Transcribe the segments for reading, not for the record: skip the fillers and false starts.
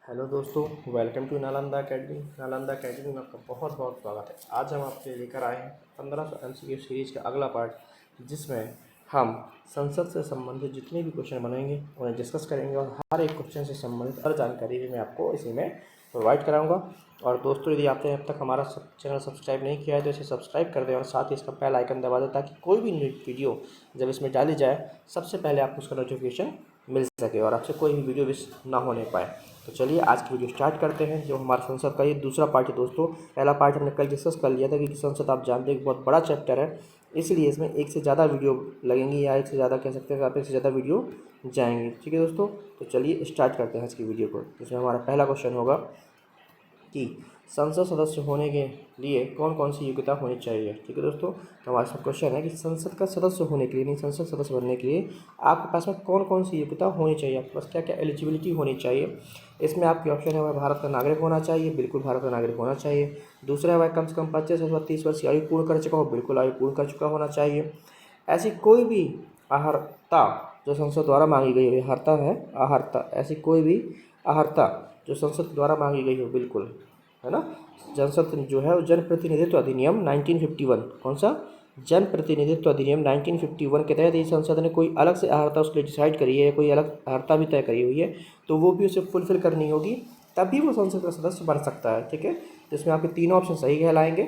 Hello दोस्तों, welcome to Nalanda academy. Nalanda academy में आपका बहुत बहुत स्वागत है। आज हम आपके लेकर आए हैं 1500 MCQ सीरीज़ का अगला पार्ट, जिसमें हम संसद से संबंधित जितने भी क्वेश्चन बनेंगे उन्हें डिस्कस करेंगे और हर एक क्वेश्चन से संबंधित हर जानकारी भी मैं आपको इसी में प्रोवाइड कराऊंगा। और दोस्तों, यदि आपने अब तक हमारा चैनल सब्सक्राइब नहीं किया है तो इसे सब्सक्राइब कर दें और साथ ही इसका बेल आइकन दबा दें, ताकि कोई भी न्यू वीडियो जब इसमें डाली जाए सबसे पहले आपको उसका नोटिफिकेशन मिल सके और आपसे कोई भी वीडियो मिस ना होने पाए। तो चलिए आज की वीडियो स्टार्ट करते हैं। जो हमारा संसद का ये दूसरा पार्ट है दोस्तों। पहला पार्ट हमने कल डिस्कस कर लिया था, क्योंकि संसद आप जानते हैं बहुत बड़ा चैप्टर है, इसलिए इसमें एक से ज़्यादा वीडियो लगेंगी, या एक से ज़्यादा कह सकते हैं आप एक से ज़्यादा वीडियो जाएंगे। ठीक है दोस्तों, तो चलिए स्टार्ट करते हैं आज की वीडियो को। इसमें हमारा पहला क्वेश्चन होगा कि संसद सदस्य होने के लिए कौन कौन सी योग्यता होनी चाहिए। ठीक है दोस्तों, तो हमारे साथ क्वेश्चन है कि संसद का सदस्य होने के लिए, नहीं संसद सदस्य बनने के लिए आपके पास में कौन कौन सी योग्यता होनी चाहिए, आपके पास क्या क्या एलिजिबिलिटी होनी चाहिए। इसमें आपके ऑप्शन है, वह भारत का नागरिक होना चाहिए, बिल्कुल भारत का नागरिक होना चाहिए। दूसरा है, वह कम से कम 25 अथवा 30 वर्ष की आयु पूर्ण कर चुका हो, बिल्कुल आयु पूर्ण कर चुका होना चाहिए। ऐसी कोई भी अहर्ता जो संसद द्वारा मांगी गई हो, अहर्ता है अहर्ता, ऐसी कोई भी अहर्ता जो संसद द्वारा मांगी गई हो, बिल्कुल, है ना। संसद जो है वो जन प्रतिनिधित्व अधिनियम 1951, कौन सा, जन प्रतिनिधित्व अधिनियम 1951 के तहत ये संसद ने कोई अलग से अहर्ता उसके लिए डिसाइड करी है, कोई अलग अहर्ता भी तय करी हुई है, तो वो भी उसे फुलफिल करनी होगी, तभी वो संसद का सदस्य बन सकता है। ठीक है, जिसमें आपके तीनों ऑप्शन सही कहलाएंगे।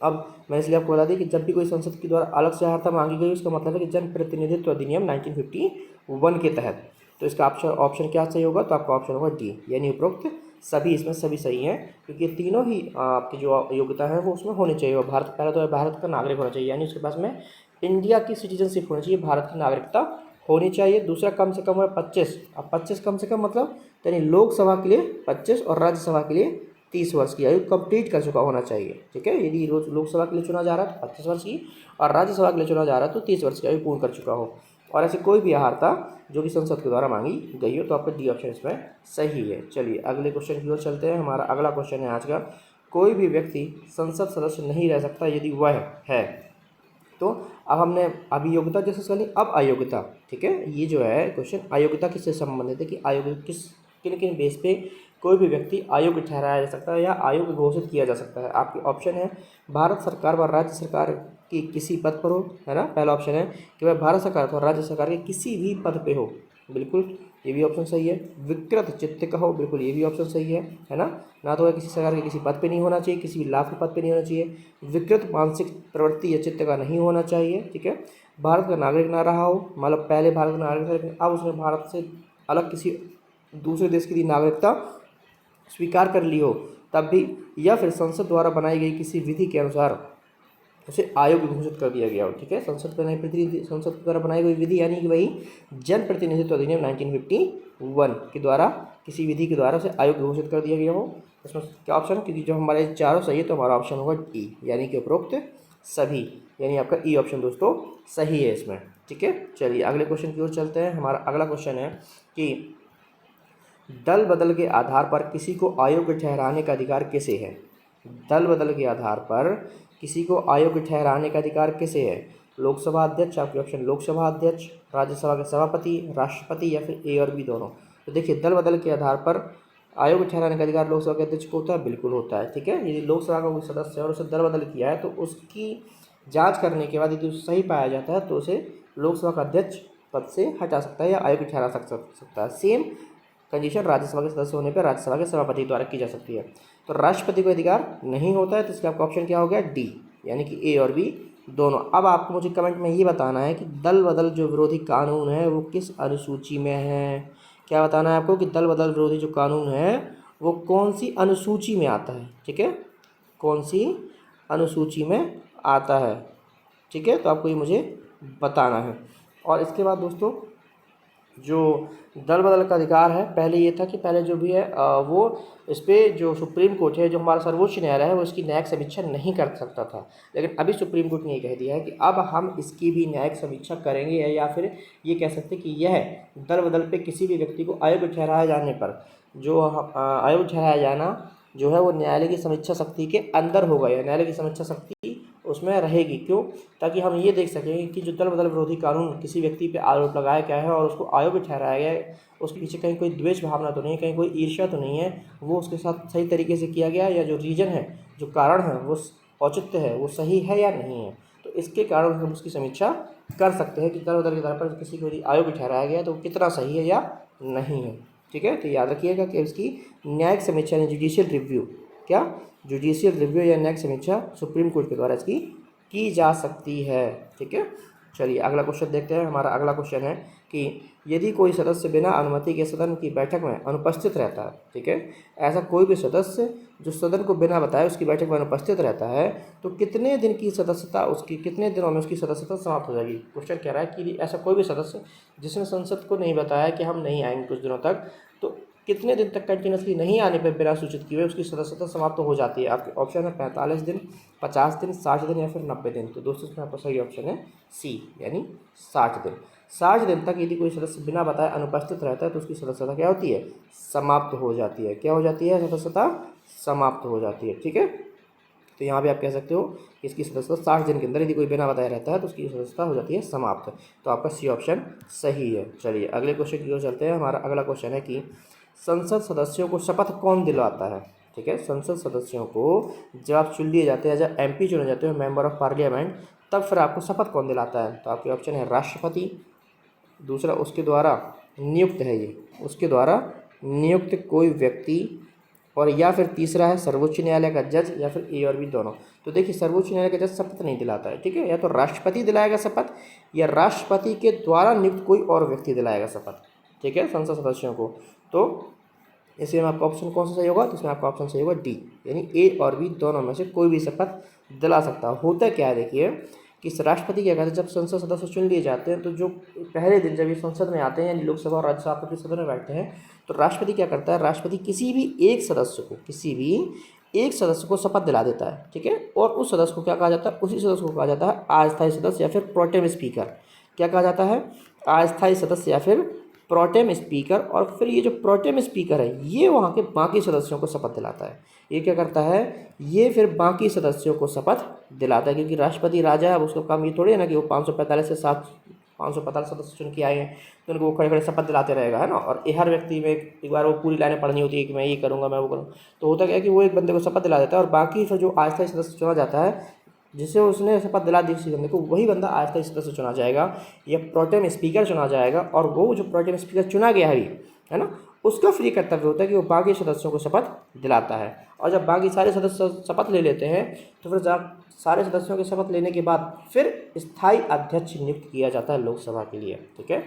अब मैं इसलिए आपको बता दी कि जब भी कोई संसद के द्वारा अलग से अहर्ता मांगी गई, उसका मतलब है कि जन प्रतिनिधित्व अधिनियम 1951 के तहत। तो इसका ऑप्शन क्या सही होगा, तो आपका ऑप्शन होगा डी, यानी उपरोक्त सभी, इसमें सभी सही हैं, क्योंकि ये तीनों ही आपकी जो योग्यता है वो उसमें होनी चाहिए। और भारत, पहला तो है भारत का नागरिक होना चाहिए, यानी उसके पास में इंडिया की सिटीजनशिप होनी चाहिए, भारत की नागरिकता होनी चाहिए। दूसरा, कम से कम है 25। अब 25 कम से कम मतलब, यानी लोकसभा के लिए 25 और राज्यसभा के लिए 30 वर्ष की आयु कंप्लीट कर चुका होना चाहिए। ठीक है, यदि लोकसभा के लिए चुना जा रहा है तो 25 वर्ष की, और राज्यसभा के लिए चुना जा रहा है तो 30 वर्ष की आयु पूर्ण कर चुका हो, और ऐसे कोई भी अहर्ता जो कि संसद के द्वारा मांगी गई हो, तो आपका डी ऑप्शन इसमें सही है। चलिए अगले क्वेश्चन की ओर चलते हैं। हमारा अगला क्वेश्चन है आज का, कोई भी व्यक्ति संसद सदस्य नहीं रह सकता यदि वह है। तो अब हमने अभी योग्यता डिस्कस कर ली, अब अयोग्यता। ठीक है, ये जो है क्वेश्चन अयोग्यता किससे संबंधित है, कि अयोग्य किन किन बेस पे कोई भी व्यक्ति अयोग्य ठहराया जा सकता है या अयोग्य घोषित किया जा सकता है। आपके ऑप्शन है, भारत सरकार व राज्य सरकार की किसी पद पर हो, है ना। पहला ऑप्शन है कि वह भारत सरकार और राज्य सरकार के किसी भी पद पे हो, बिल्कुल ये भी ऑप्शन सही है। विकृत चित्त का हो, बिल्कुल ये भी ऑप्शन सही है ना। ना तो वह किसी सरकार के किसी पद पे नहीं होना चाहिए, किसी भी लाभ के पद पे नहीं होना चाहिए। विकृत मानसिक प्रवृत्ति या चित्त का नहीं होना चाहिए। ठीक है, भारत का नागरिक ना रहा हो, मतलब पहले भारत का नागरिक था लेकिन अब उसने भारत से अलग किसी दूसरे देश की नागरिकता स्वीकार कर ली हो तब भी, या फिर संसद द्वारा बनाई गई किसी विधि के अनुसार उसे अयोग्य घोषित कर दिया गया हो। ठीक है, संसद द्वारा बनाई गई विधि, यानी कि वही जन प्रतिनिधित्व अधिनियम 1951 के द्वारा, किसी विधि के द्वारा उसे अयोग्य घोषित कर दिया गया हो। इसमें क्या ऑप्शन है, क्योंकि जो हमारे चारों सही है तो हमारा ऑप्शन होगा ई, यानी कि उपरोक्त सभी, यानी आपका ई ऑप्शन दोस्तों सही है इसमें। ठीक है, चलिए अगले क्वेश्चन की ओर चलते हैं। हमारा अगला क्वेश्चन है कि दल बदल के आधार पर किसी को अयोग्य ठहराने का अधिकार किसे है। दल बदल के आधार पर किसी को अयोग्य ठहराने का अधिकार किसे है। लोकसभा अध्यक्ष, आपके ऑप्शन लोकसभा अध्यक्ष, राज्यसभा के सभापति, राष्ट्रपति, या फिर ए और बी दोनों। तो देखिए, दल बदल के आधार पर अयोग्य ठहराने का अधिकार लोकसभा के अध्यक्ष को होता है, बिल्कुल होता है। ठीक है, यदि लोकसभा का कोई सदस्य है और उसे दल बदल किया है तो उसकी जांच करने के बाद यदि सही पाया जाता है तो उसे लोकसभा का अध्यक्ष पद से हटा सकता है या अयोग्य ठहरा सकता है। सेम कंडीशन राज्यसभा के सदस्य होने पर राज्यसभा के सभापति द्वारा की जा सकती है। तो राष्ट्रपति को अधिकार नहीं होता है, तो इसका आपका ऑप्शन क्या हो गया, डी, यानी कि ए और बी दोनों। अब आपको मुझे कमेंट में ये बताना है कि दल बदल जो विरोधी कानून है वो किस अनुसूची में है। क्या बताना है आपको कि दल बदल विरोधी जो कानून है वो कौन सी अनुसूची में आता है। ठीक है, कौन सी अनुसूची में आता है। ठीक है, तो आपको ये मुझे बताना है। और इसके बाद दोस्तों, जो दल बदल का अधिकार है, पहले ये था कि पहले जो भी है वो इस पर जो सुप्रीम कोर्ट है, जो हमारा सर्वोच्च न्यायालय है, वो इसकी न्यायिक समीक्षा नहीं कर सकता था। लेकिन अभी सुप्रीम कोर्ट ने ये कह दिया है कि अब हम इसकी भी न्यायिक समीक्षा करेंगे, या फिर ये कह सकते हैं कि यह दल बदल पे किसी भी व्यक्ति को अयोग्य ठहराया जाने पर, जो अयोग्य ठहराया जाना जो है वो न्यायालय की समीक्षा शक्ति के अंदर होगा, या न्यायालय की समीक्षा शक्ति उसमें रहेगी। क्यों? ताकि हम ये देख सकें कि जो दल बदल विरोधी कानून किसी व्यक्ति पे आरोप लगाया गया है और उसको आयोग भी ठहराया गया है, उसके पीछे कहीं कोई द्वेष भावना तो नहीं है, कहीं कोई ईर्ष्या तो नहीं है, वो उसके साथ सही तरीके से किया गया है, या जो रीजन है, जो कारण है, वो औचित्य है, वो सही है या नहीं है। तो इसके कारण हम उसकी समीक्षा कर सकते हैं कि दल बदल के आधार पर किसी को यदि आयोग भी ठहराया गया है तो वो कितना सही है या नहीं है। ठीक है, तो याद रखिएगा कि इसकी न्यायिक समीक्षा यानी जुडिशियल रिव्यू, क्या जुडिशियल रिव्यू या न्यायिक समीक्षा सुप्रीम कोर्ट के द्वारा इसकी की जा सकती है। ठीक है, चलिए अगला क्वेश्चन देखते हैं। हमारा अगला क्वेश्चन है कि यदि कोई सदस्य बिना अनुमति के सदन की बैठक में अनुपस्थित रहता है, ठीक है, ऐसा कोई भी सदस्य जो सदन को बिना बताए उसकी बैठक में अनुपस्थित रहता है, तो कितने दिन की सदस्यता उसकी, कितने दिनों में उसकी सदस्यता समाप्त हो जाएगी। क्वेश्चन कह रहा है कि ऐसा कोई भी सदस्य जिसने संसद को नहीं बताया कि हम नहीं आएंगे कुछ दिनों तक, तो कितने दिन तक कंटिन्यूसली नहीं आने पर बिना सूचित किए उसकी सदस्यता समाप्त हो जाती है। आपके ऑप्शन है 45 दिन, 50 दिन, 60 दिन या फिर 90 दिन। तो दोस्तों इसमें आपका सही ऑप्शन है सी, यानी 60 दिन। 60 दिन तक यदि कोई सदस्य बिना बताए अनुपस्थित रहता है तो उसकी सदस्यता क्या होती है? समाप्त हो जाती है। क्या हो जाती है? सदस्यता समाप्त हो जाती है। ठीक है, तो यहाँ भी आप कह सकते हो कि इसकी सदस्यता 60 दिन के अंदर यदि कोई बिना बताए रहता है तो उसकी सदस्यता हो जाती है समाप्त। तो आपका सी ऑप्शन सही है। चलिए अगले क्वेश्चन की ओर चलते हैं। हमारा अगला क्वेश्चन है कि संसद सदस्यों को शपथ कौन दिलवाता है। ठीक है, संसद सदस्यों को जब आप चुन लिए जाते हैं, जब MP चुने जाते हो, मेंबर ऑफ पार्लियामेंट, तब फिर आपको शपथ कौन दिलाता है। तो आपके ऑप्शन है राष्ट्रपति, दूसरा उसके द्वारा नियुक्त है ये, उसके द्वारा नियुक्त कोई व्यक्ति, और या फिर तीसरा है सर्वोच्च न्यायालय का जज, या फिर ए और बी दोनों। तो देखिए सर्वोच्च न्यायालय का जज शपथ नहीं दिलाता है। ठीक है, या तो राष्ट्रपति दिलाएगा शपथ, या राष्ट्रपति के द्वारा नियुक्त कोई और व्यक्ति दिलाएगा शपथ। ठीक है, संसद सदस्यों को। तो इसमें आपका ऑप्शन कौन सा सही होगा? तो इसमें आपका ऑप्शन सही होगा डी, यानी ए और बी दोनों में से कोई भी शपथ दिला सकता है। होता क्या है देखिए कि राष्ट्रपति क्या कहते हैं, जब संसद सदस्य चुन लिए जाते हैं तो जो पहले दिन जब ये संसद में आते हैं, यानी लोकसभा और राज्यसभा के सदन में बैठते हैं, तो राष्ट्रपति क्या करता है, राष्ट्रपति किसी भी एक सदस्य को शपथ दिला देता है। ठीक है, और उस सदस्य को क्या कहा जाता है? उसी सदस्य को कहा जाता है अस्थायी सदस्य या फिर प्रोटेम स्पीकर। क्या कहा जाता है? अस्थायी सदस्य या फिर प्रोटेम स्पीकर। और फिर ये जो प्रोटेम स्पीकर है ये वहाँ के बाकी सदस्यों को शपथ दिलाता है। ये क्या करता है? ये फिर बाकी सदस्यों को शपथ दिलाता है, क्योंकि राष्ट्रपति राजा है, अब उसका काम ये थोड़ी है ना कि वो 545 से 545 सदस्य चुन के आए हैं तो उनको वो खड़े खड़े शपथ दिलाते रहेगा, है ना। और हर व्यक्ति में एक बार वो पूरी लाइनें पढ़नी होती है कि मैं ये करूँगा, मैं वो करूँगा। तो होता क्या है कि वो एक बंदे को शपथ दिला देता है और बाकी फिर जो अस्थायी सदस्य चुना जाता है, जिसे उसने शपथ दिला दी किसी बंदे को, वही बंदा अस्थायी सदस्य चुना जाएगा या प्रोटेम स्पीकर चुना जाएगा। और वो जो प्रोटेम स्पीकर चुना गया है ना, उसका फ्री कर्तव्य होता है कि वो बाकी सदस्यों को शपथ दिलाता है। और जब बाकी सारे सदस्य शपथ ले लेते हैं तो फिर जब सारे सदस्यों के शपथ लेने के बाद फिर स्थायी अध्यक्ष नियुक्त किया जाता है लोकसभा के लिए। ठीक है,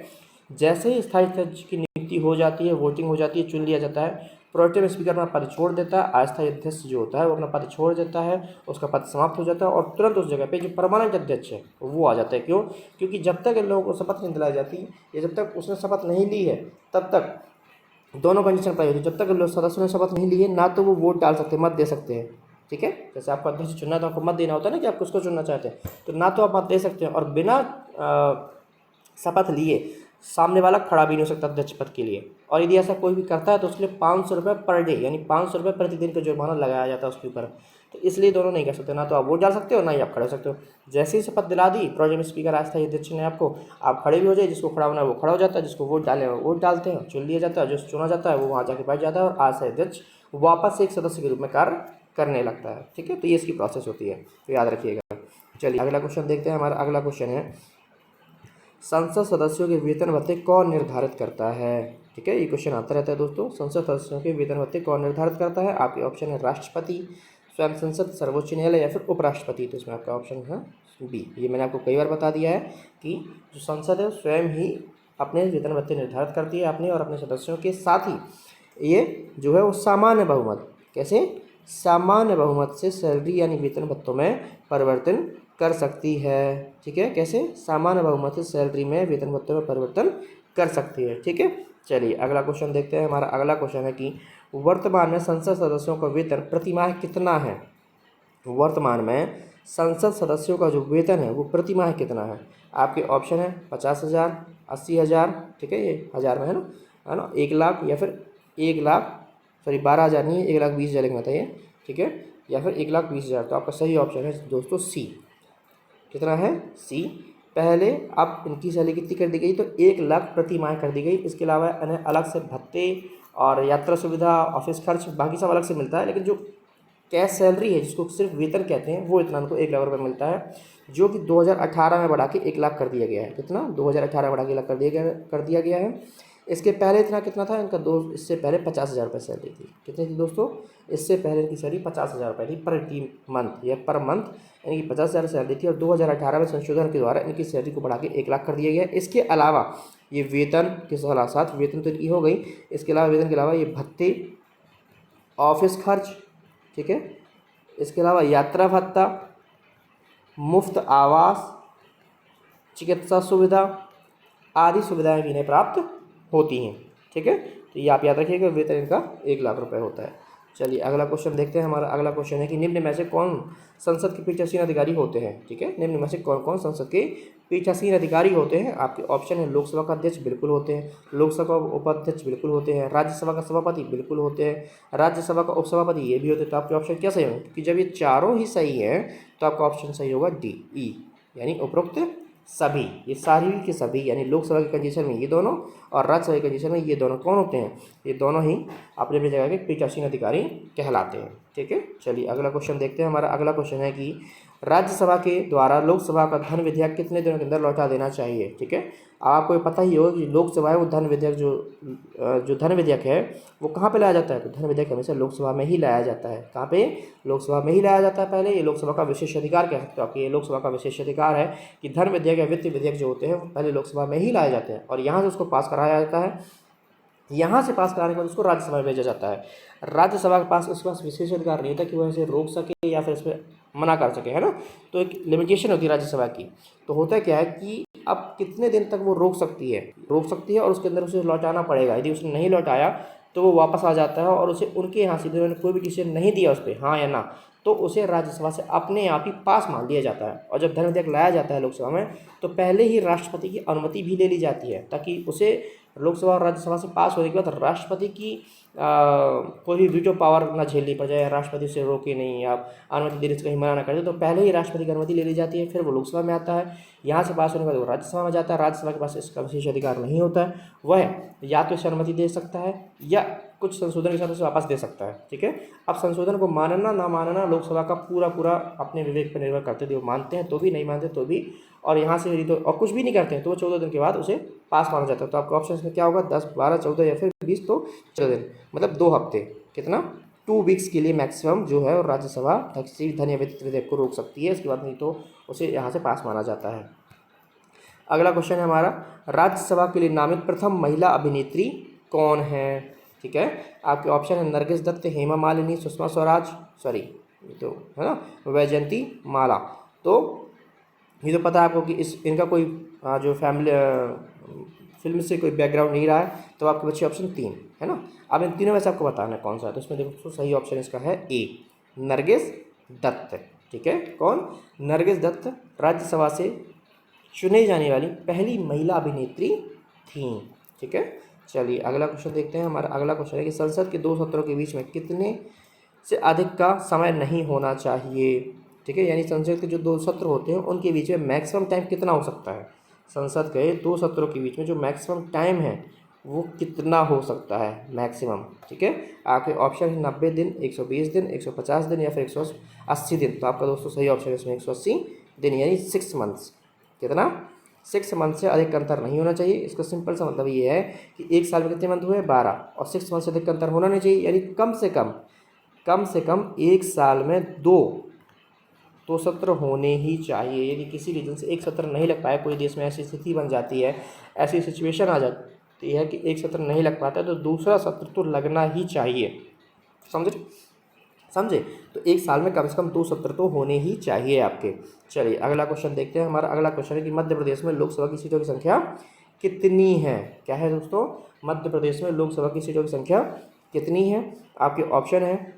जैसे ही स्थायी अध्यक्ष की नियुक्ति हो जाती है, वोटिंग हो जाती है, चुन लिया जाता है, प्रोटेम स्पीकर अपना पद छोड़ देता है, अस्थायी अध्यक्ष जो होता है वो अपना पद छोड़ देता है, उसका पद समाप्त हो जाता है और तुरंत उस जगह पे जो परमानेंट अध्यक्ष है वो आ जाता है। क्यों? क्योंकि जब तक इन लोगों को शपथ नहीं दिलाई जाती या जब तक उसने शपथ नहीं ली है तब तक दोनों कंडीशन पाई होती है। जब तक लोग सदस्यों ने शपथ नहीं ली है ना तो वो वोट डाल सकते हैं, मत दे सकते हैं। ठीक है, जैसे आपको अध्यक्ष चुनना है तो आपको मत देना होता है ना कि आप किसको चुनना चाहते हैं, तो ना तो आप मत दे सकते हैं और बिना शपथ लिए सामने वाला खड़ा भी नहीं हो सकता अध्यक्ष पद के लिए। और यदि ऐसा कोई भी करता है तो उसके लिए 500 रुपये पर डे, यानी 500 रुपये प्रतिदिन का जुर्माना लगाया जाता है उसके ऊपर। तो इसलिए दोनों नहीं कर सकते, ना तो आप वोट डाल सकते हो ना ही आप खड़े हो सकते हो। जैसे ही शपथ दिला दी प्रोटेम स्पीकर अस्थायी अध्यक्ष ने आपको, आप खड़े भी हो जाए, जिसको खड़ा होना है वो खड़ा हो जाता है, जिसको वोट डालने वो वोट डालते हैं, चुन लिया जाता है, जो चुना जाता है वो वहाँ जाके बैठ जाता है और अस्थायी अध्यक्ष वापस से एक सदस्य के रूप में कार्य करने लगता है। ठीक है, तो ये इसकी प्रोसेस होती है, तो याद रखिएगा। चलिए अगला क्वेश्चन देखते हैं। हमारा अगला क्वेश्चन है संसद सदस्यों के वेतन भत्ते कौन निर्धारित करता है। ठीक है, ये क्वेश्चन आता रहता है दोस्तों, संसद सदस्यों के वेतन भत्ते कौन निर्धारित करता है। आपके ऑप्शन है राष्ट्रपति, स्वयं संसद, सर्वोच्च न्यायालय या फिर उपराष्ट्रपति। तो इसमें आपका ऑप्शन है बी। ये मैंने आपको कई बार बता दिया है कि जो संसद है स्वयं ही अपने वेतन भत्ते निर्धारित करती है अपने और अपने सदस्यों के, साथ ही ये जो है वो सामान्य बहुमत, कैसे सामान्य बहुमत से सैलरी यानी वेतन भत्तों में परिवर्तन कर सकती है। ठीक है, कैसे सामान्य बहुमत से सैलरी में वेतन भत्तों में परिवर्तन कर सकती है। ठीक है, चलिए अगला क्वेश्चन देखते हैं। हमारा अगला क्वेश्चन है कि वर्तमान में संसद सदस्यों का वेतन प्रतिमाह कितना है। वर्तमान में संसद सदस्यों का जो वेतन है वो प्रतिमाह कितना है। आपके ऑप्शन है 50,000, 80,000, ठीक है, ये हज़ार में है ना, 1 लाख या फिर 1 लाख, सॉरी 12,000 नहीं है, 1,20,000 लिखना था ये। ठीक है, या फिर 1,20,000। तो आपका सही ऑप्शन है दोस्तों सी, कितना है सी। पहले अब इनकी सैलरी कितनी कर दी गई, तो 1 लाख प्रति माह कर दी गई। इसके अलावा इन्हें अलग से भत्ते और यात्रा सुविधा, ऑफिस खर्च, बाकी सब अलग से मिलता है। लेकिन जो कैश सैलरी है, जिसको सिर्फ वेतन कहते हैं, वो इतना उनको 1 लाख रुपये मिलता है, जो कि 2018 में बढ़ा के 1 लाख कर दिया गया है। कितना, 2018 में बढ़ा के 1 लाख कर दिया गया है। इसके पहले इतना कितना था इनका, इससे पहले 50,000 रुपये सैलरी थी। कितनी थी दोस्तों, इससे पहले इनकी सैलरी 50,000 रुपये थी पर मंथ या पर मंथ, इनकी 50,000 सैलरी थी। और 2018 में संशोधन के द्वारा इनकी सैलरी को बढ़ा के 1 लाख कर दिया गया। इसके अलावा ये वेतन के साथ, वेतन तो इनकी हो गई, इसके अलावा वेतन के अलावा ये भत्ते, ऑफिस खर्च, ठीक है, इसके अलावा यात्रा भत्ता, मुफ्त आवास, चिकित्सा सुविधा आदि सुविधाएं भी इन्हें प्राप्त होती हैं। ठीक है, तो ये आप याद रखिएगा, वेतन इनका 1 लाख रुपये होता है। चलिए अगला क्वेश्चन देखते हैं। हमारा अगला क्वेश्चन है कि निम्न में से कौन संसद के पीठासीन अधिकारी होते हैं। ठीक है, निम्न में से कौन कौन संसद के पीठासीन अधिकारी होते हैं। आपके ऑप्शन है, लोकसभा का अध्यक्ष बिल्कुल होते हैं, लोकसभा का उपाध्यक्ष बिल्कुल होते हैं, राज्यसभा का सभापति बिल्कुल होते हैं, राज्यसभा का उपसभापति ये भी होते हैं। तो आपके ऑप्शन क्या सही होंगे, क्योंकि जब ये चारों ही सही हैं तो आपका ऑप्शन सही होगा डी, ई, यानी उपरोक्त सभी। ये सारी के सभी, यानी लोकसभा के कंडीशन में ये दोनों और राज्यसभा के कंडीशन में ये दोनों कौन होते हैं, ये दोनों ही अपनी अपनी जगह के पीठासीन अधिकारी कहलाते हैं। ठीक है, चलिए अगला क्वेश्चन देखते हैं। हमारा अगला क्वेश्चन है कि राज्यसभा के द्वारा लोकसभा का धन विधेयक कितने दिनों के अंदर लौटा देना चाहिए। ठीक है, आपको पता ही होगा कि लोकसभा है वो धन विधेयक जो धन विधेयक है वो कहाँ पे लाया जाता है, तो धन विधेयक हमेशा लोकसभा में ही लाया जाता है। कहाँ पे, लोकसभा में ही लाया जाता है। पहले ये लोकसभा का विशेष अधिकार कह सकते हो आपके, ये लोकसभा का विशेष अधिकार है कि धन विधेयक या वित्त विधेयक जो होते हैं वो पहले लोकसभा में ही लाए जाते हैं और यहाँ से उसको पास कराया जाता है। यहाँ से पास कराने के बाद उसको राज्यसभा में भेजा जाता है। राज्यसभा के पास उसके पास विशेष अधिकार नहीं होता कि वह इसे रोक सके या फिर इस पर मना कर सके, है ना। तो एक लिमिटेशन होती है राज्यसभा की। तो होता क्या है कि अब कितने दिन तक वो रोक सकती है और उसके अंदर उसे लौटाना पड़ेगा। यदि उसने नहीं लौटाया तो वो वापस आ जाता है और उसे उनके यहाँ सीधे उन्होंने कोई भी डिसीजन नहीं दिया उस पर हाँ या ना, तो उसे राज्यसभा से अपने आप ही पास मान लिया जाता है। और जब धन विधेयक लाया जाता है लोकसभा में तो पहले ही राष्ट्रपति की अनुमति भी ले ली जाती है, ताकि उसे लोकसभा और राज्यसभा से पास होने के बाद राष्ट्रपति की कोई भी वीटो पावर ना झेलनी पड़ जाए, राष्ट्रपति उसे रोके नहीं, आप अनुमति देने से कहीं मना ना कर दे, तो पहले ही राष्ट्रपति की अनुमति ले ली जाती है। फिर वो लोकसभा में आता है, यहाँ से पास होने के बाद वो राज्यसभा में जाता है। राज्यसभा के पास इसका विशेष अधिकार नहीं होता है, वह या तो इसे अनुमति दे सकता है या कुछ संशोधन के साथ उसे वापस दे सकता है। ठीक है, अब संशोधन को मानना ना मानना लोकसभा का पूरा अपने विवेक पर निर्भर करते थे। वो मानते हैं तो भी, नहीं मानते तो भी, और यहाँ से यदि तो और कुछ भी नहीं करते हैं तो वो 14 दिन के बाद उसे पास माना जाता है। तो आपका ऑप्शन में क्या होगा, 10, 12, 14 या फिर 20, तो 14 दिन, मतलब 2 हफ्ते, कितना 2 वीक्स के लिए मैक्सिमम जो है और राज्यसभा किसी धन या वित्त विधेयक को रोक सकती है। इसके बाद नहीं तो उसे यहाँ से पास माना जाता है। अगला क्वेश्चन है हमारा, राज्यसभा के लिए नामित प्रथम महिला अभिनेत्री कौन है। ठीक है, आपके ऑप्शन है नरगिस दत्त, हेमा मालिनी, सुषमा स्वराज, तो है ना, वैजयंती माला। तो ये तो पता है आपको कि इनका कोई जो फैमिली फिल्म से कोई बैकग्राउंड नहीं रहा है, तो आपके बच्चे ऑप्शन 3 है ना। अब इन तीनों में से आपको बताना है कौन सा है, तो इसमें देखो सही ऑप्शन इसका है ए, नरगिस दत्त। ठीक है, कौन, नरगिस दत्त राज्यसभा से चुने जाने वाली पहली महिला अभिनेत्री थी। ठीक है, चलिए अगला क्वेश्चन देखते हैं। हमारा अगला क्वेश्चन है कि संसद के 2 सत्रों के बीच में कितने से अधिक का समय नहीं होना चाहिए। ठीक है, यानी संसद के जो 2 सत्र होते हैं उनके बीच में मैक्सिमम टाइम कितना हो सकता है। संसद के 2 सत्रों के बीच में जो मैक्सिमम टाइम है वो कितना हो सकता है मैक्सिमम। ठीक है, आपके ऑप्शन है 90 दिन, 120 दिन, 150 दिन या फिर 180 दिन। तो आपका दोस्तों सही ऑप्शन है इसमें 180 दिन, यानी 6 मंथ्स। कितना, 6 मंथ से अधिक का अंतर नहीं होना चाहिए। इसका सिंपल सा मतलब ये है कि 1 साल में कितने मंथ हुए, 12, और 6 मंथ से अधिक का अंतर होना नहीं चाहिए। यानी कम से कम 1 साल में 2 सत्र होने ही चाहिए। यदि किसी रीजन से 1 सत्र नहीं लग पाया, कोई देश में ऐसी स्थिति बन जाती है, ऐसी सिचुएशन आ जाती है कि 1 सत्र नहीं लग पाता, तो दूसरा सत्र तो लगना ही चाहिए। समझे, तो 1 साल में कम से कम 2 सत्र तो होने ही चाहिए आपके। चलिए अगला क्वेश्चन देखते हैं। हमारा अगला क्वेश्चन है कि मध्य प्रदेश में लोकसभा की सीटों की संख्या कितनी है। क्या है दोस्तों, मध्य प्रदेश में लोकसभा की सीटों की संख्या कितनी है। आपके ऑप्शन है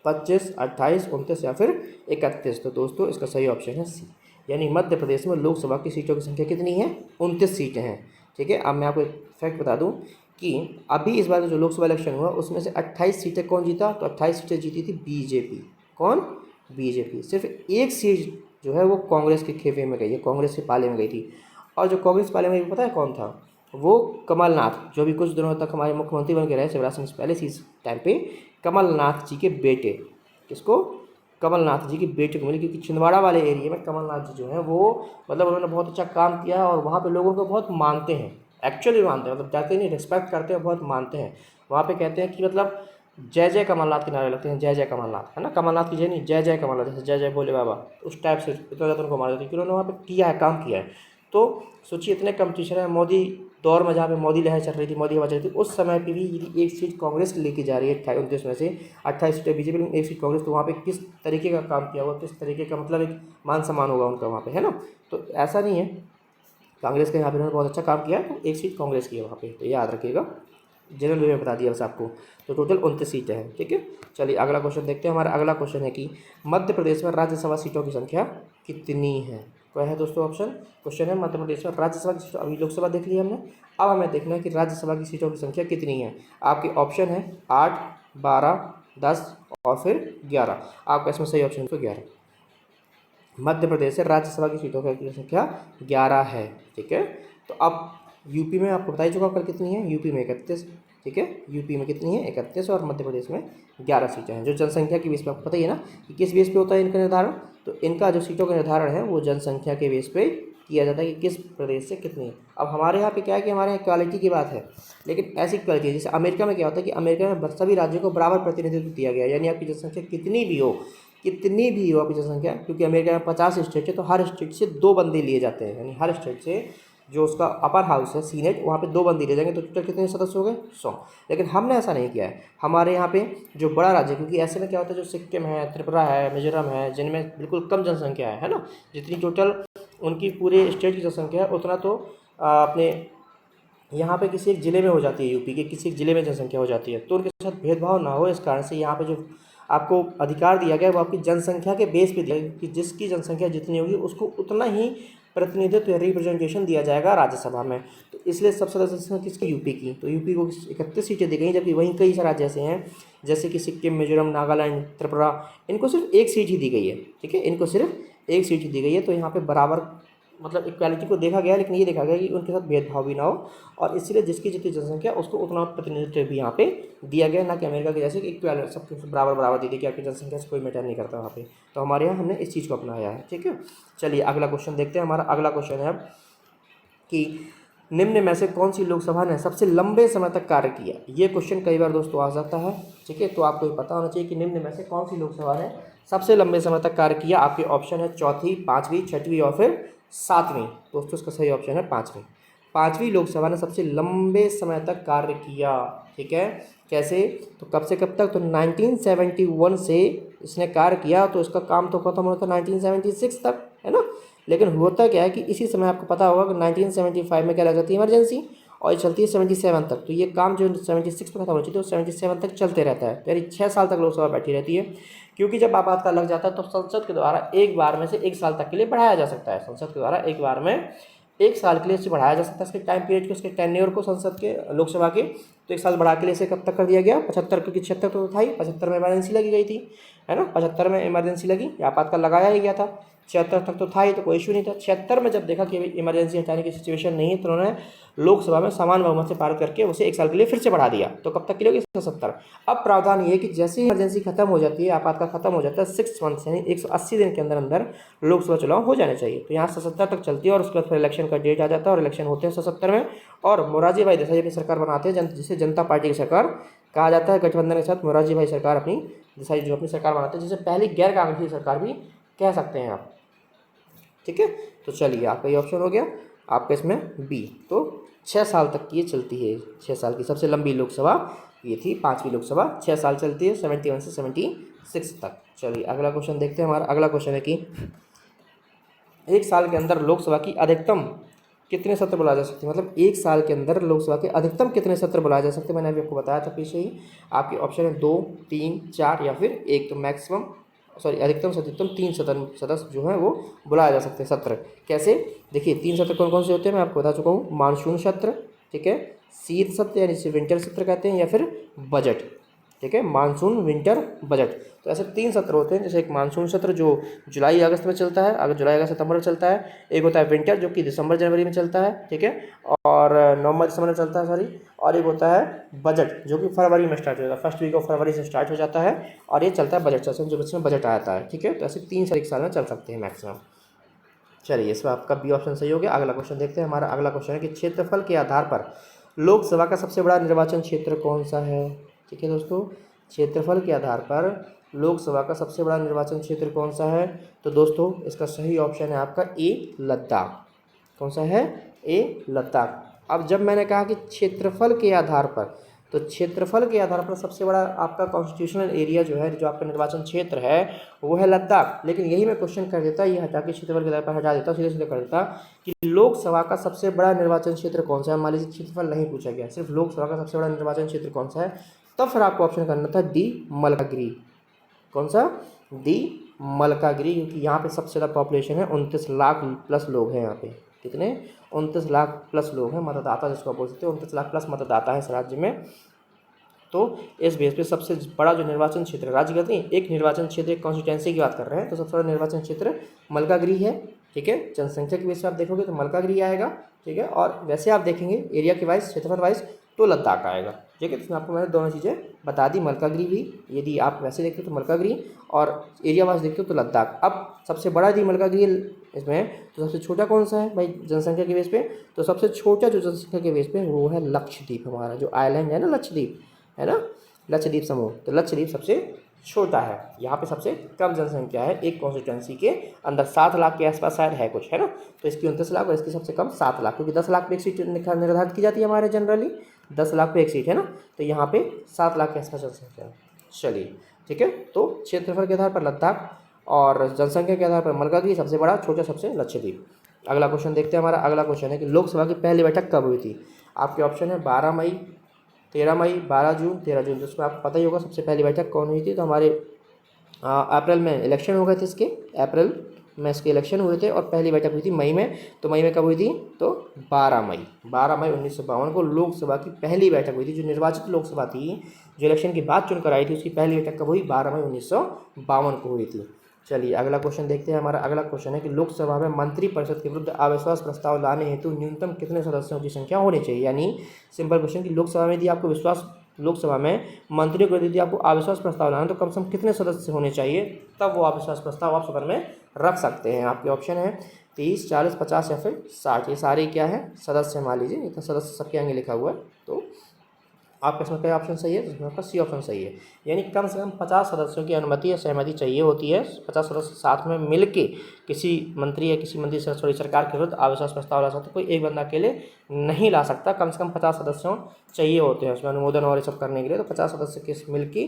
25, 28, 29 या फिर 31। तो दोस्तों इसका सही ऑप्शन है सी, यानी मध्य प्रदेश में लोकसभा की सीटों की संख्या कितनी है, 29 सीटें हैं। ठीक है, अब मैं आपको एक फैक्ट बता दूं कि अभी इस बार जो लोकसभा इलेक्शन हुआ उसमें से 28 सीटें कौन जीता, तो 28 सीटें जीती थी बीजेपी। कौन, बीजेपी। सिर्फ 1 सीट जो है वो कांग्रेस के खेमे में गई है, कांग्रेस के पाले में गई थी। और जो कांग्रेस पाले में पता है कौन था, वो कमलनाथ, जो भी कुछ दिनों तक हमारे मुख्यमंत्री बन के रहे शिवराज सिंह से पहले इस टाइम पे, कमलनाथ जी के बेटे, किसको, कमलनाथ जी के बेटे को मिली। क्योंकि छिंदवाड़ा वाले एरिया में कमलनाथ जी जो हैं वो मतलब उन्होंने बहुत अच्छा काम किया है और वहाँ पे लोगों को बहुत मानते हैं, एक्चुअली मानते हैं, मतलब जाते नहीं, रिस्पेक्ट करते हैं, बहुत मानते हैं। वहाँ पे कहते हैं कि मतलब जय जय कमलनाथ के नारे लगते हैं, जय जय कमलनाथ, है ना, कमलनाथ की जय नहीं, जय जय कमलनाथ, जैसे जय जय भोले बाबा, उस टाइप से इतना ज़्यादा उनको माना जाता है कि उन्होंने वहाँ पे किया है, काम किया है। तो सोचिए इतने कंपटीशन है, मोदी दौर में जहाँ पे मोदी लहर चल रही थी, मोदी हवा चल रही थी, उस समय पे भी यदि एक सीट कांग्रेस लेके जा रही है 29 में से 28 सीटें बीजेपी, लेकिन एक सीट कांग्रेस, तो वहाँ पे किस तरीके का काम किया हुआ, किस तरीके का मतलब एक मान सम्मान होगा उनका वहाँ पे, है ना। तो ऐसा नहीं है, कांग्रेस का यहाँ पे उन्होंने बहुत अच्छा काम किया है, तो एक सीट कांग्रेस की है वहाँ पे, तो याद रखिएगा। जनरल में बता दिया बस आपको। तो टोटल 29 सीटें हैं, ठीक है। चलिए अगला क्वेश्चन देखते हैं। हमारा अगला क्वेश्चन है कि मध्य प्रदेश में राज्यसभा सीटों की संख्या कितनी है। क्या है दोस्तों ऑप्शन, क्वेश्चन है मध्य प्रदेश में राज्यसभा की सीटों, अभी लोकसभा देख ली हमने, अब हमें देखना है कि राज्यसभा की सीटों की संख्या कितनी है। आपके ऑप्शन है 8, 12, 10 और फिर 11। आपका इसमें सही ऑप्शन तो 11, मध्य प्रदेश से राज्यसभा की सीटों की संख्या 11 है, ठीक है। तो अब यूपी में आपको बता ही चुका कल कितनी है, यूपी में 31, ठीक है, यूपी में कितनी है 31 और मध्य प्रदेश में 11 सीटें हैं। जो जनसंख्या के बेस पे आपको पता ही है ना कि किस बेस पे होता है इनका निर्धारण, तो इनका जो सीटों का निर्धारण है वो जनसंख्या के बेस पे किया जाता है कि किस प्रदेश से कितनी है। अब हमारे यहाँ पे क्या है कि हमारे यहाँ क्वालिटी की बात है, लेकिन ऐसी क्वालिटी है जैसे अमेरिका में क्या होता है कि अमेरिका में सभी राज्यों को बराबर प्रतिनिधित्व दिया गया है, यानी आपकी जनसंख्या कितनी भी हो आपकी जनसंख्या, क्योंकि अमेरिका में 50 स्टेट है तो हर स्टेट से 2 बंदे लिए जाते हैं, यानी हर स्टेट से जो उसका अपर हाउस है सीनेट, वहाँ पे 2 बंदे ले जाएंगे, तो टोटल कितने सदस्य हो गए 100। लेकिन हमने ऐसा नहीं किया है, हमारे यहाँ पे जो बड़ा राज्य, क्योंकि ऐसे में क्या होता है जो सिक्किम है, त्रिपुरा है, मिजोरम है, जिनमें बिल्कुल कम जनसंख्या है ना, जितनी टोटल उनकी पूरे स्टेट की जनसंख्या है उतना तो अपने यहाँ पे किसी एक ज़िले में हो जाती है, यूपी के किसी एक ज़िले में जनसंख्या हो जाती है, तो उनके साथ भेदभाव ना हो इस कारण से यहाँ पे जो आपको अधिकार दिया गया है वो आपकी जनसंख्या के बेस पे दिया गया कि जिसकी जनसंख्या जितनी होगी उसको उतना ही प्रतिनिधित्व या रिप्रेजेंटेशन दिया जाएगा राज्यसभा में। तो इसलिए सबसे ज़्यादा जनसंख्या किसकी, यूपी की, तो यूपी को 31 सीटें दी गई, जबकि वहीं कई सारे राज्य ऐसे हैं जैसे कि सिक्किम, मिजोरम, नागालैंड, त्रिपुरा, इनको सिर्फ 1 सीट ही दी गई है, ठीक है, इनको सिर्फ 1 सीट ही दी गई है। तो यहाँ पर बराबर मतलब इक्वालिटी को देखा गया, लेकिन ये देखा गया कि उनके साथ भेदभाव भी ना हो, और इसलिए जिसकी जितनी जनसंख्या उसको उतना प्रतिनिधित्व भी यहाँ पे दिया गया, ना कि अमेरिका के जैसे कि इक्वल सबके बराबर दी थी कि आपकी जनसंख्या से कोई मैटर नहीं करता वहाँ पे। तो हमारे यहाँ हमने इस चीज़ को अपनाया है, ठीक है। चलिए अगला क्वेश्चन देखते हैं। हमारा अगला क्वेश्चन है कि निम्न में से कौन सी लोकसभा ने सबसे लंबे समय तक कार्य किया। ये क्वेश्चन कई बार दोस्तों आ जाता है, ठीक है, तो आपको ये पता होना चाहिए कि निम्न में से कौन सी लोकसभा ने सबसे लंबे समय तक कार्य किया। आपके ऑप्शन है चौथी, 5वीं, 6वीं और फिर 7वीं। दोस्तों इसका सही ऑप्शन है 5वीं लोकसभा ने सबसे लंबे समय तक कार्य किया, ठीक है। कैसे, तो कब से कब तक, तो 1971 से इसने कार्य किया, तो इसका काम तो खत्म होता 1976 तक, है ना। लेकिन होता क्या है कि इसी समय आपको पता होगा कि 1975 में क्या लग जाती है इमरजेंसी, और ये चलती है 77 तक, तो ये काम जो 76 में खत्म हो चाहिए तो 77 तक चलते रहता है, यानी 6 साल तक लोकसभा बैठी रहती है। क्योंकि जब आपातकाल लग जाता है तो संसद के द्वारा एक बार में से 1 साल तक के लिए बढ़ाया जा सकता है, संसद के द्वारा एक बार में 1 साल के लिए इसे बढ़ाया जा सकता है, इसके टाइम पीरियड को, इसके टेन्योर को संसद के, लोकसभा के। तो 1 साल बढ़ा के लिए इसे कब तक कर दिया गया, 75, क्योंकि 76 तो था ही, 75 में इमरजेंसी लगी गई थी, है ना, 75 में इमरजेंसी लगी, आपातकाल लगाया ही गया था। 76 तक तो था ही, तो कोई इशू नहीं था। 76 में जब देखा कि इमरजेंसी हटाने की सिचुएशन नहीं है, तो उन्होंने लोकसभा में समान बहुमत से पारित करके उसे 1 साल के लिए फिर से बढ़ा दिया। तो कब तक के लिए होगी, 170। अब प्रावधान ये है कि जैसे ही इमरजेंसी खत्म हो जाती है, आपातकाल खत्म हो जाता है, 6 मंथ यानी 180 दिन के अंदर अंदर लोकसभा चुनाव हो जाने चाहिए। तो यहाँ 170 तक चलती है और उसके बाद फिर इलेक्शन का डेट आ जाता है और इलेक्शन होते हैं 170 में। और मोरारजी भाई देसाई अपनी सरकार बनाते हैं, जिसे जनता पार्टी की सरकार कहा जाता है। गठबंधन के साथ मोरारजी भाई सरकार अपनी देसाई जो अपनी सरकार बनाते हैं, जिसे पहली गैर कांग्रेसी सरकार भी कह सकते हैं आप, ठीक है। तो चलिए आपका ये ऑप्शन हो गया, आपका इसमें बी। तो 6 साल तक की ये चलती है, 6 साल की सबसे लंबी लोकसभा ये थी, 5वीं लोकसभा 6 साल चलती है, 71 से 76 तक। चलिए अगला क्वेश्चन देखते हैं। हमारा अगला क्वेश्चन है कि 1 साल के अंदर लोकसभा की अधिकतम कितने सत्र बुलाए जा सकते हैं, मतलब 1 साल के अंदर लोकसभा के अधिकतम कितने सत्र बुलाए जा सकते हैं। मैंने अभी आपको बताया था पीछे ही, आपके ऑप्शन है 2, 3, 4 या फिर 1। तो मैक्सिमम अधिकतम से अधिकतम 3 सदस्य जो हैं वो बुलाया जा सकते हैं सत्र। कैसे, देखिए 3 सत्र कौन कौन से होते हैं मैं आपको बता चुका हूँ। मानसून सत्र, ठीक है, शीत सत्र यानी जिसे विंटर सत्र कहते हैं, या फिर बजट, ठीक है, मानसून विंटर बजट। तो ऐसे 3 सत्र होते हैं, जैसे एक मानसून सत्र जो जुलाई अगस्त में चलता है, अगर जुलाई अगस्त सितंबर में चलता है। एक होता है विंटर जो कि दिसंबर जनवरी में चलता है, ठीक है, और नवंबर दिसंबर में चलता है, सॉरी। और एक होता है बजट जो कि फरवरी में स्टार्ट हो जाता है, फर्स्ट वीक ऑफ फरवरी से स्टार्ट हो जाता है, और ये चलता है बजट सेशन जो बच्चे में बजट आता है, ठीक है। तो ऐसे 3 साल एक साल में चल सकते हैं मैक्सिमम। चलिए, इसमें आपका बी ऑप्शन सही हो गया। अगला क्वेश्चन देखते हैं। हमारा अगला क्वेश्चन है कि क्षेत्रफल के आधार पर लोकसभा का सबसे बड़ा निर्वाचन क्षेत्र कौन सा है, ठीक है दोस्तों। क्षेत्रफल के आधार पर लोकसभा का सबसे बड़ा निर्वाचन क्षेत्र कौन सा है, तो दोस्तों इसका सही ऑप्शन है आपका ए, लद्दाख। कौन सा है, ए, लद्दाख। अब जब मैंने कहा कि क्षेत्रफल के आधार पर, तो क्षेत्रफल के आधार पर सबसे बड़ा आपका कॉन्स्टिट्यूशनल एरिया जो है, जो आपका निर्वाचन क्षेत्र है, वो है लद्दाख। लेकिन यही मैं क्वेश्चन कर देता, ये हटा के क्षेत्रफल के आधार पर हटा देता, सीधे सीधे कर देता कि लोकसभा का सबसे बड़ा निर्वाचन क्षेत्र कौन सा है। मान लीजिए क्षेत्रफल नहीं पूछा गया, सिर्फ लोकसभा का सबसे बड़ा निर्वाचन क्षेत्र कौन सा है, तब फिर आपको ऑप्शन करना था डी, मलकागिरी। कौन सा, डी, मलकागिरी, क्योंकि यहाँ पे सबसे ज़्यादा पॉपुलेशन है, 29 लाख प्लस लोग हैं यहाँ पे। कितने, 29 लाख प्लस लोग हैं, मतदाता जिसको आप बोल सकते हो, 29 लाख प्लस मतदाता है इस राज्य में। तो इस बेस पे सबसे बड़ा जो निर्वाचन क्षेत्र, राज्य कहते हैं एक निर्वाचन क्षेत्र, एक कॉन्स्टिट्यूंसी की बात कर रहे हैं, तो सबसे बड़ा निर्वाचन क्षेत्र मलकागिरी है, ठीक है। जनसंख्या की बेस पे आप देखोगे तो मलकागिरी आएगा, ठीक है। और वैसे आप देखेंगे एरिया के वाइज, क्षेत्रफल वाइज, तो लद्दाख आएगा, ठीक है। इसमें आपको मैंने दोनों चीज़ें बता दी, मलकागिरी भी, यदि आप वैसे देखते हो तो मलकागिरी, और एरिया वाइज देखते हो तो लद्दाख। अब सबसे बड़ा यदि मलकागिरी इसमें, तो सबसे छोटा कौन सा है भाई जनसंख्या के बेस पे, तो सबसे छोटा जो जनसंख्या के बेस पे वो है लक्षद्वीप, हमारा जो आइलैंड है ना, लक्षद्वीप है ना, लक्षद्वीप समूह। तो लक्षद्वीप सबसे छोटा है, यहाँ पे सबसे कम जनसंख्या है एक कॉन्स्टिट्यूंसी के अंदर, 7 लाख के आसपास शायद है कुछ, है ना। तो इसकी 29 लाख और इसकी सबसे कम 7 लाख, क्योंकि 10 लाख पे एक सीट निर्धारित की जाती है हमारे जनरली, 10 लाख पे एक सीट है ना, तो यहाँ पे 7 लाख के आसपास जनसंख्या है। चलिए, ठीक है। तो क्षेत्रफल के आधार पर लद्दाख और जनसंख्या के आधार पर मलकागिरी सबसे बड़ा, छोटा सबसे लक्षद्वीप। अगला क्वेश्चन देखते हैं। हमारा अगला क्वेश्चन है कि लोकसभा की पहली बैठक कब हुई थी। आपके ऑप्शन है 12 मई, 13 मई, 12 जून, 13 जून। तो उसमें आपको पता ही होगा सबसे पहली बैठक कौन हुई थी, तो हमारे अप्रैल में इलेक्शन हो गए थे इसके, अप्रैल में इसके इलेक्शन हुए थे, और पहली बैठक हुई थी मई में। तो मई में कब हुई थी, तो 12 मई, 12 मई 1952 को लोकसभा की पहली बैठक हुई थी। जो निर्वाचित लोकसभा थी, जो इलेक्शन के बाद चुनकर आई थी, उसकी पहली बैठक कब हुई, 12 मई 1952 को हुई थी। चलिए, अगला क्वेश्चन देखते हैं। हमारा अगला क्वेश्चन है कि लोकसभा में मंत्रिपरिषद के विरुद्ध अविश्वास प्रस्ताव लाने हेतु न्यूनतम कितने सदस्यों की संख्या होनी चाहिए। यानी सिंपल क्वेश्चन कि लोकसभा में यदि आपको लोकसभा में मंत्रियों को यदि आपको अविश्वास प्रस्ताव लाना, तो कम से कम कितने सदस्य होने चाहिए, तब वो अविश्वास प्रस्ताव आप सदन में रख सकते हैं। आपके ऑप्शन है 30, 40, 50 या फिर 60। ये सारे क्या है, सदस्य मान लीजिए, इतना सदस्य सबके आगे लिखा हुआ है। तो आपका इसमें क्या ऑप्शन सही है, इसमें आपका सी ऑप्शन सही है। यानी कम से कम 50 सदस्यों की अनुमति या सहमति चाहिए होती है, 50 सदस्य साथ में मिल के किसी मंत्री या किसी मंत्री सॉरी सरकार के विरुद्ध अविश्वास प्रस्ताव ला सकते। कोई एक बंदा अकेले नहीं ला सकता, कम से कम 50 सदस्यों चाहिए होते हैं उसमें अनुमोदन और ये सब करने के लिए। तो 50 सदस्य के मिल के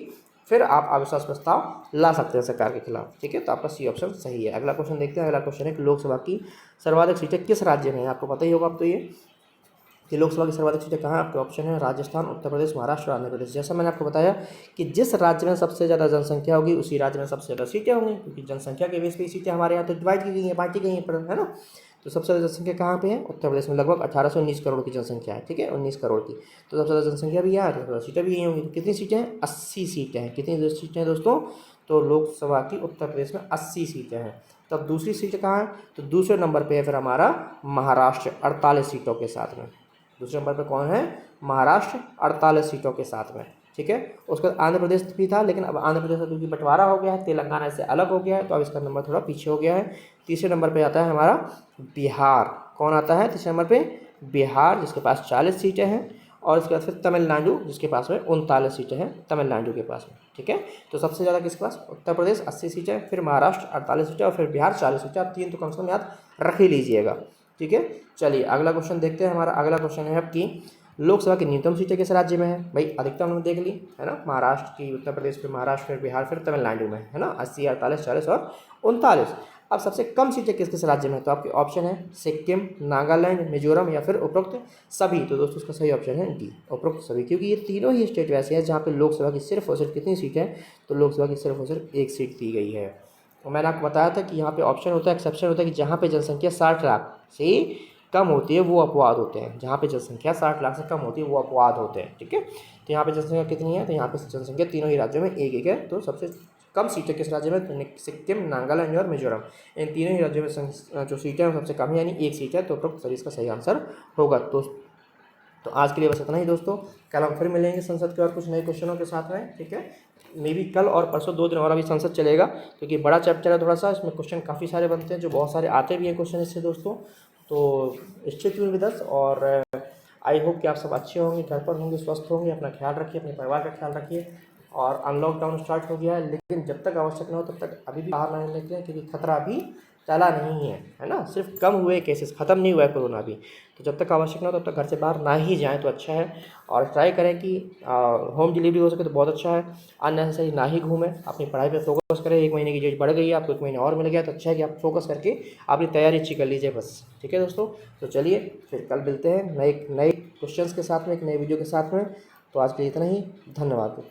फिर आप अविश्वास प्रस्ताव ला सकते हैं सरकार के खिलाफ, ठीक है। तो आपका सी ऑप्शन सही है। अगला क्वेश्चन देखते हैं। अगला क्वेश्चन है कि लोकसभा की सर्वाधिक सीटें किस राज्य में है। आपको पता ही होगा अब तो ये कि लोकसभा की सर्वाधिक सीटें कहाँ हैं। आपके ऑप्शन है राजस्थान, उत्तर प्रदेश, महाराष्ट्र, आंध्र प्रदेश। जैसा मैंने आपको बताया कि जिस राज्य में सबसे ज़्यादा जनसंख्या होगी उसी राज्य में सबसे ज़्यादा सीटें होंगी, क्योंकि जनसंख्या के बेस पे सीटें हमारे यहाँ तो डिवाइड की गई हैं, बांटी गई हैं, है ना। तो सबसे ज़्यादा जनसंख्या कहाँ पे है, उत्तर प्रदेश में लगभग 1819 करोड़ की जनसंख्या है, ठीक है, 19 करोड़ की। तो सबसे ज़्यादा जनसंख्या भी यहाँ है, सीटें भी यही होंगी। कितनी सीटें हैं, 80 सीटें हैं। कितनी सीटें हैं दोस्तों, तो लोकसभा की उत्तर प्रदेश में 80 सीटें हैं। तब दूसरी सीट कहाँ है, तो दूसरे नंबर पे है फिर हमारा महाराष्ट्र 48 सीटों के साथ में। दूसरे नंबर पे कौन है, महाराष्ट्र 48 सीटों के साथ में, ठीक है। उसके बाद आंध्र प्रदेश भी था, लेकिन अब आंध्र प्रदेश का क्योंकि बंटवारा हो गया है, तेलंगाना से अलग हो गया है, तो अब इसका नंबर थोड़ा पीछे हो गया है। तीसरे नंबर पे आता है हमारा बिहार। कौन आता है तीसरे नंबर पे, बिहार, जिसके पास 40 सीटें हैं। और इसके बाद फिर तमिलनाडु, जिसके पास में 39 सीटें हैं, तमिलनाडु के पास में, ठीक है। तो सबसे ज़्यादा किसके पास, उत्तर प्रदेश 80 सीटें, फिर महाराष्ट्र 48 सीटें, और फिर बिहार 40 सीटें। आप 3 तो कम से कम याद रख ही लीजिएगा, ठीक है। चलिए, अगला क्वेश्चन देखते हैं। हमारा अगला क्वेश्चन है आपकी लोकसभा की न्यूनतम सीटें किस राज्य में है। भाई अधिकतम हमने देख ली है ना, महाराष्ट्र की, उत्तर प्रदेश, फिर महाराष्ट्र, फिर बिहार, फिर तमिलनाडु में है ना, 80, 48, 40 और 39। अब सबसे कम सीटें किस किस राज्य में है, तो आपके ऑप्शन है सिक्किम, नागालैंड, मिजोरम या फिर उपरोक्त सभी। तो दोस्तों उसका सही ऑप्शन है डी, उपरोक्त सभी, क्योंकि ये तीनों ही स्टेट वैसे हैं जहाँ पे लोकसभा की सिर्फ और सिर्फ कितनी सीट है, तो लोकसभा की सिर्फ और सिर्फ एक सीट दी गई है। तो मैंने आपको बताया था कि यहाँ पे ऑप्शन होता है, एक्सेप्शन होता है कि जहाँ पे जनसंख्या 60 लाख से कम होती है वो अपवाद होते हैं। जहाँ पे जनसंख्या 60 लाख से कम होती है वो अपवाद होते हैं, ठीक है। तो यहाँ पे जनसंख्या कितनी है, तो यहाँ पे जनसंख्या तीनों ही राज्यों में एक एक है। तो सबसे कम सीटें किस राज्य में, तो सिक्किम, नागालैंड और मिजोरम, इन तीनों ही राज्यों में जो सीटें हैं वो सबसे कम है, यानी एक सीट है। तो सर इसका सही आंसर होगा। तो आज के लिए बस इतना ही दोस्तों। कल हम फिर मिलेंगे संसद के और कुछ नए क्वेश्चनों के साथ में, ठीक है। मे बी कल और परसों 2 दिन और अभी संसद चलेगा, क्योंकि बड़ा चैप्टर है थोड़ा सा, इसमें क्वेश्चन काफ़ी सारे बनते हैं, जो बहुत सारे आते भी हैं क्वेश्चन इससे दोस्तों। तो स्टे ट्यून्ड विद अस, और आई होप कि आप सब अच्छे होंगे, घर पर होंगे, स्वस्थ होंगे। अपना ख्याल रखिए, अपने परिवार का ख्याल रखिए। और अनलॉकडाउन स्टार्ट हो गया है, लेकिन जब तक आवश्यक न हो तब तक अभी भी बाहर नहीं निकलें, क्योंकि खतरा अभी टला नहीं है ना। सिर्फ कम हुए केसेस, ख़त्म नहीं हुआ है कोरोना भी। तो जब तक आवश्यक ना हो तब तक घर से बाहर ना ही जाएं तो अच्छा है। और ट्राई करें कि होम डिलीवरी हो सके तो बहुत अच्छा है। अननेसेसरी ना ही घूमें, अपनी पढ़ाई पे फोकस करें। 1 महीने की डेट बढ़ गई है, आपको 1 महीना और मिल गया तो अच्छा है कि आप फोकस करके अपनी तैयारी अच्छी कर लीजिए बस, ठीक है दोस्तों। तो चलिए फिर कल मिलते हैं नए क्वेश्चंस के साथ में, एक नए वीडियो के साथ में। तो आज के लिए इतना ही, धन्यवाद।